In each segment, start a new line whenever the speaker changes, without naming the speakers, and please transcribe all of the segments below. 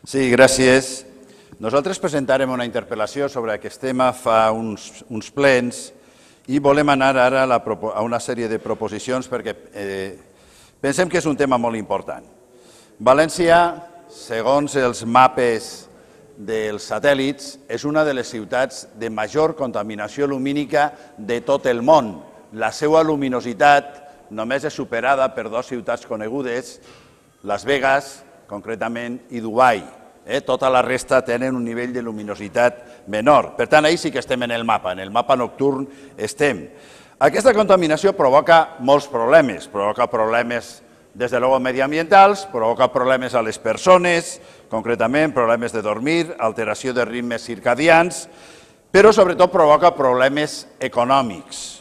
Sí, gràcies. Nosaltres presentarem una interpel·lació sobre aquest tema fa uns plens i volem anar ara a una sèrie de proposicions perquè pensem que és un tema molt important. València, segons els mapes dels satèl·lits, és una de les ciutats de major contaminació lumínica de tot el món. La seva luminositat només és superada per dues ciutats conegudes, Las Vegas, concretament, i Dubai. Tota la resta tenen un nivell de luminositat menor. Per tant, ahir sí que estem en el mapa nocturn estem. Aquesta contaminació provoca molts problemes. Provoca problemes, des de luego, mediambientals, provoca problemes a les persones, concretament problemes de dormir, alteració de ritmes circadians, però sobretot provoca problemes econòmics.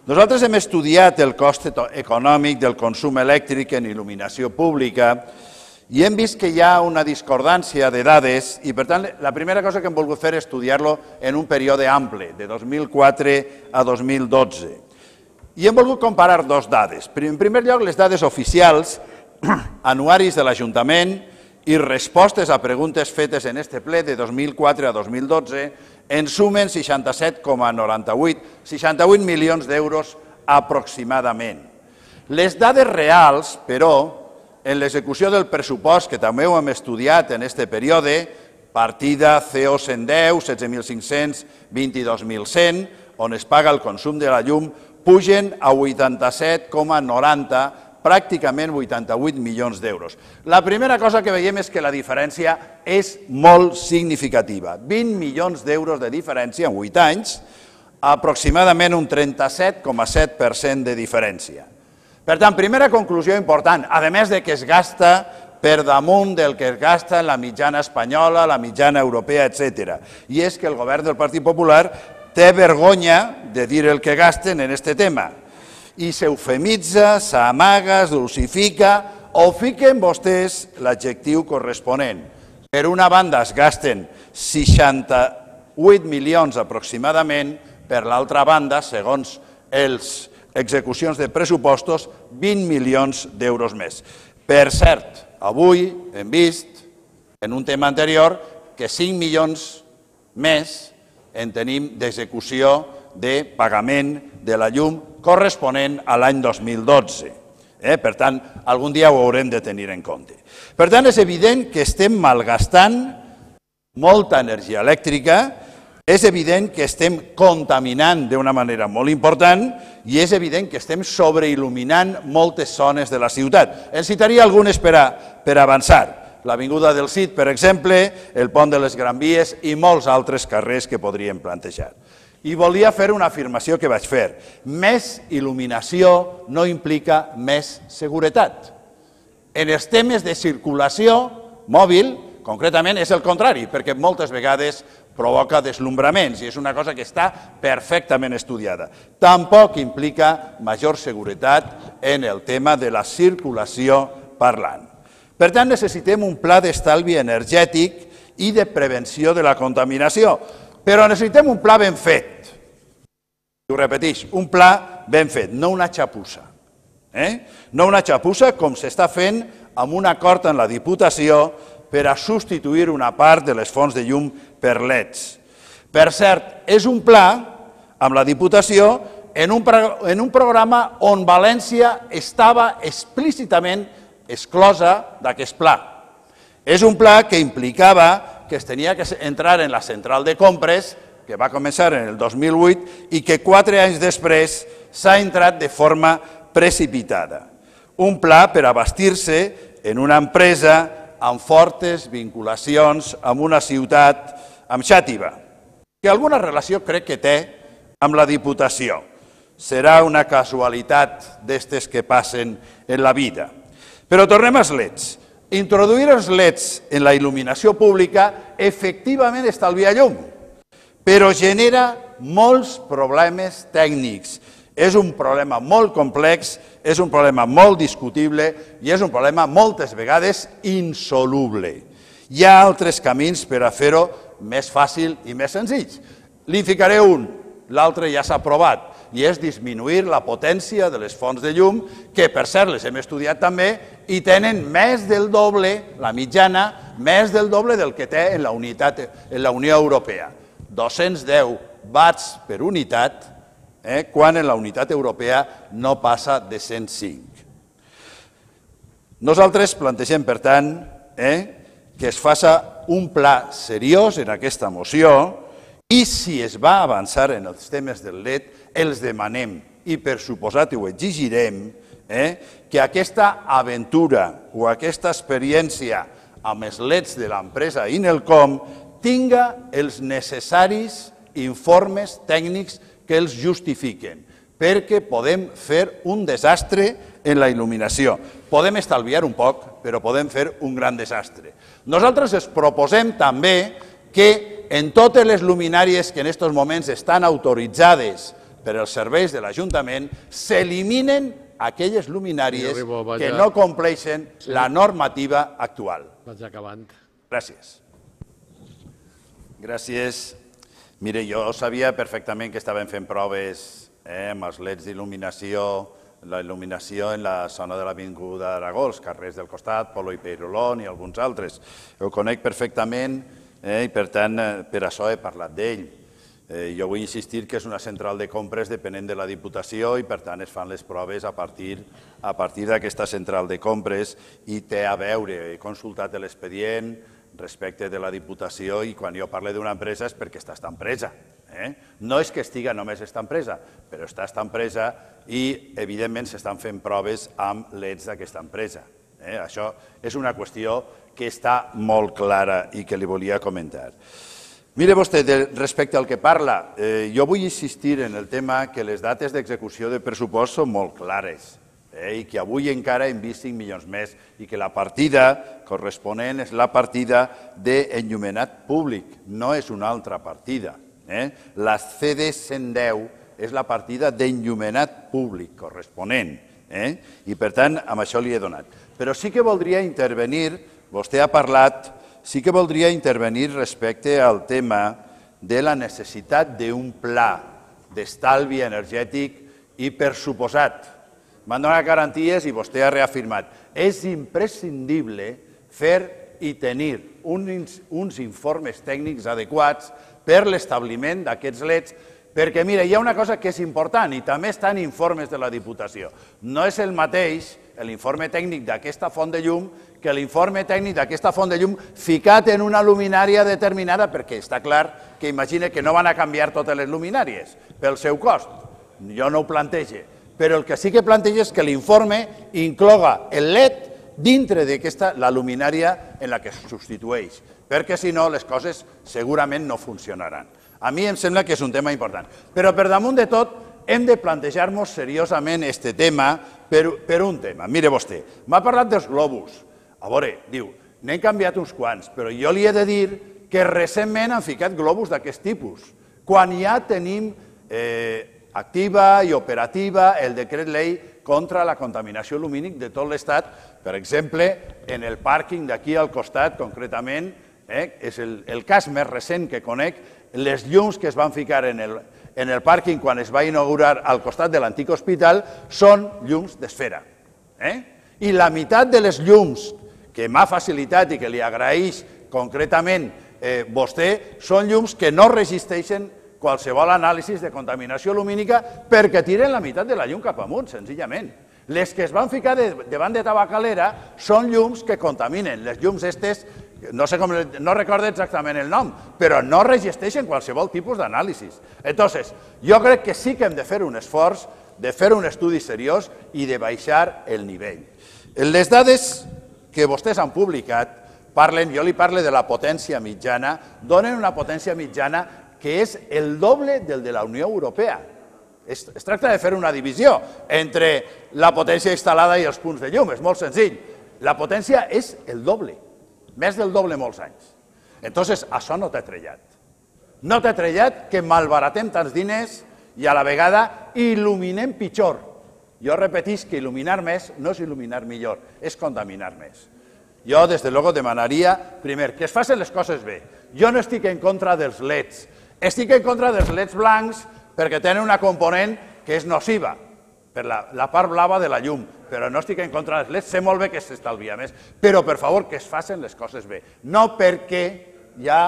Nosaltres hem estudiat el cost econòmic del consum elèctric en il·luminació pública i hem vist que hi ha una discordància de dades i, per tant, la primera cosa que hem volgut fer és estudiar-lo en un període ample, de 2004 a 2012. I hem volgut comparar dues dades. En primer lloc, les dades oficials, anuaris de l'Ajuntament i respostes a preguntes fetes en este ple de 2004 a 2012, en sumen 68 milions d'euros aproximadament. Les dades reals, però, en l'execució del pressupost, que també ho hem estudiat en aquest període, partida CO 110, 16.500, 22.100, on es paga el consum de la llum, pugen a 87,90, pràcticament 88 milions d'euros. La primera cosa que veiem és que la diferència és molt significativa. 20 milions d'euros de diferència en 8 anys, aproximadament un 37,7% de diferència. Per tant, primera conclusió important, a més de que es gasta per damunt del que es gasta en la mitjana espanyola, la mitjana europea, etc. I és que el govern del Partit Popular té vergonya de dir el que gasten en aquest tema. I s'eufemitza, s'amaga, es dulcifica o fiquen vostès l'adjectiu corresponent. Per una banda es gasten 68 milions aproximadament, per l'altra banda, segons les execucions de pressupostos, 20 milions d'euros més. Per cert, avui hem vist, en un tema anterior, que 5 milions més en tenim d'execució de pagament de la llum corresponent a l'any 2012. Per tant, algun dia ho haurem de tenir en compte. Per tant, és evident que estem malgastant molta energia elèctrica, és evident que estem contaminant d'una manera molt important i és evident que estem sobreil·luminant moltes zones de la ciutat. En citaria algunes per avançar. L'Avinguda del Cid, per exemple, el Pont de les Gran Vies i molts altres carrers que podríem plantejar. I volia fer una afirmació que vaig fer. Més il·luminació no implica més seguretat. En els temes de circulació mòbil, concretament, és el contrari, perquè moltes vegades provoca deslumbraments i és una cosa que està perfectament estudiada. Tampoc implica major seguretat en el tema de la circulació parlant. Per tant, necessitem un pla d'estalvi energètic i de prevenció de la contaminació, però necessitem un pla ben fet. Ho repeteix, un pla ben fet, no una xapussa. No una xapussa com s'està fent amb un acord en la Diputació per a substituir una part de les fonts de llum per LEDs. Per cert, és un pla amb la Diputació en un programa on València estava explícitament exclosa d'aquest pla. És un pla que implicava que es tenia que entrar en la central de compres, que va començar en el 2008 i que 4 anys després s'ha entrat de forma precipitada. Un pla per abastir-se en una empresa amb fortes vinculacions amb una ciutat, amb Xàtiva, que alguna relació crec que té amb la Diputació. Serà una casualitat d'estes que passen en la vida. Però tornem als LEDs. Introduir els LEDs en la il·luminació pública efectivament estalvia llum, però genera molts problemes tècnics. És un problema molt complex, és un problema molt discutible i és un problema moltes vegades insoluble. Hi ha altres camins per a fer-ho més fàcil i més senzill. Li'n ficaré un, l'altre ja s'ha aprovat, i és disminuir la potència de les fonts de llum, que per cert les hem estudiat també, i tenen més del doble, la mitjana, més del doble del que té en la Unió Europea. 210 watts per unitat, quan en la unitat europea no passa de 105. Nosaltres plantegem, per tant, que es faça un pla seriós en aquesta moció i si es va avançar en els temes del LED, els demanem i per suposat ho exigirem, que aquesta aventura o aquesta experiència amb els LEDs de l'empresa Inelcom tinga els necessaris informes tècnics que els justifiquen, perquè podem fer un desastre en la il·luminació. Podem estalviar un poc, però podem fer un gran desastre. Nosaltres es proposem també que en totes les luminàries que en aquests moments estan autoritzades per als serveis de l'Ajuntament s'eliminen aquelles luminàries que no compleixen la normativa actual.
Vaig acabant.
Gràcies. Gràcies. Mire, jo sabia perfectament que estaven fent proves amb els LEDs d'il·luminació, la il·luminació en la zona de l'Avinguda Aragó, els carrers del costat, Polo i Peirolón i alguns altres. Ho conec perfectament i, per tant, per això he parlat d'ell. Jo vull insistir que és una central de compres depenent de la Diputació i, per tant, es fan les proves a partir d'aquesta central de compres i té a veure, he consultat l'expedient respecte de la Diputació i quan jo parlo d'una empresa és perquè està esta empresa. No és que estiga només esta empresa, però està esta empresa i, evidentment, s'estan fent proves amb LEDs d'aquesta empresa. Això és una qüestió que està molt clara i que li volia comentar. Mire vostè, respecte al que parla, jo vull insistir en el tema que les dates d'execució de pressupost són molt clares i que avui encara hem vist 5 milions més i que la partida corresponent és la partida d'enllumenat públic, no és una altra partida. La CD 110 és la partida d'enllumenat públic corresponent i, per tant, amb això li he donat. Però sí que voldria intervenir, vostè ha parlat, sí que voldria intervenir respecte al tema de la necessitat d'un pla d'estalvi energètic i, per suposat, m'han donat garanties i vostè ha reafirmat, és imprescindible fer i tenir uns informes tècnics adequats per l'establiment d'aquests LEDs, perquè, mira, hi ha una cosa que és important i també està en informes de la Diputació. No és el mateix l'informe tècnic d'aquesta font de llum que l'informe tècnic d'aquesta font de llum ficat en una luminària determinada, perquè està clar que imagina que no van a canviar totes les luminàries pel seu cost. Jo no ho plantege, però el que sí que planteja és que l'informe incloga el LED dintre d'aquesta, la luminària en la que es substitueix, perquè si no les coses segurament no funcionaran. A mi em sembla que és un tema important. Però per damunt de tot hem de plantejar-nos seriosament aquest tema per un tema. Mire vostè, m'ha parlat dels globus. A veure, diu, n'hem canviat uns quants, però jo li he de dir que recentment han ficat globus d'aquest tipus, quan ja tenim activa i operativa el decret llei contra la contaminació lumínica de tot l'Estat. Per exemple, en el pàrquing d'aquí al costat, concretament, és el cas més recent que conec, les llums que es van ficar en el pàrquing quan es va inaugurar al costat de l'antic hospital són llums d'esfera. I la meitat de les llums que m'ha facilitat i que li agraeix concretament vostè són llums que no resisteixen qualsevol anàlisi de contaminació lumínica perquè tiren la meitat de la llum cap amunt, senzillament. Les que es van ficar davant de Tabacalera són llums que contaminen. Les llums aquestes, no recordo exactament el nom, però no resisteixen qualsevol tipus d'anàlisi. Entonces, jo crec que sí que hem de fer un esforç, de fer un estudi seriós i de baixar el nivell. Les dades que vostès han publicat parlen, jo li parlo de la potència mitjana, donen una potència mitjana que és el doble del de la Unió Europea. Es tracta de fer una divisió entre la potència instal·lada i els punts de llum, és molt senzill. La potència és el doble, més del doble molts anys. Entonces, això no t'ha trellat. No t'ha trellat que malbaratem tants diners i a la vegada il·luminem pitjor. Jo repetisc que il·luminar més no és il·luminar millor, és contaminar més. Jo, des de luego, demanaria, primer, que es facin les coses bé. Jo no estic en contra dels LEDs. Estic en contra dels LEDs blancs perquè tenen una component que és nociva. per la part blava de la llum, però no estic en contra dels LEDs, sé molt bé que s'estalvia més, però per favor que es facin les coses bé, no perquè hi ha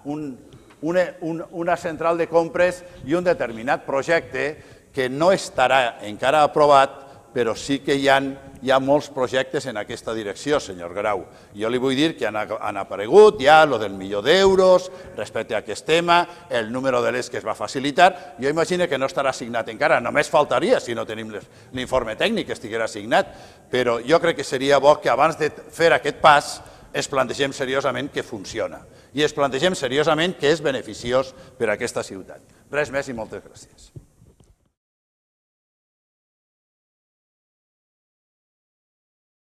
una central de compres i un determinat projecte que no estarà encara aprovat, però sí que hi ha molts projectes en aquesta direcció, senyor Grau. Jo li vull dir que han aparegut ja el del €1.000.000 respecte a aquest tema, el número de LEDs que es va facilitar. Jo imagino que no estarà signat encara, només faltaria si no tenim l'informe tècnic que estiguera signat, però jo crec que seria bo que abans de fer aquest pas es plantegem seriosament que funciona i es plantegem seriosament que és beneficiós per a aquesta ciutat. Res més i moltes gràcies.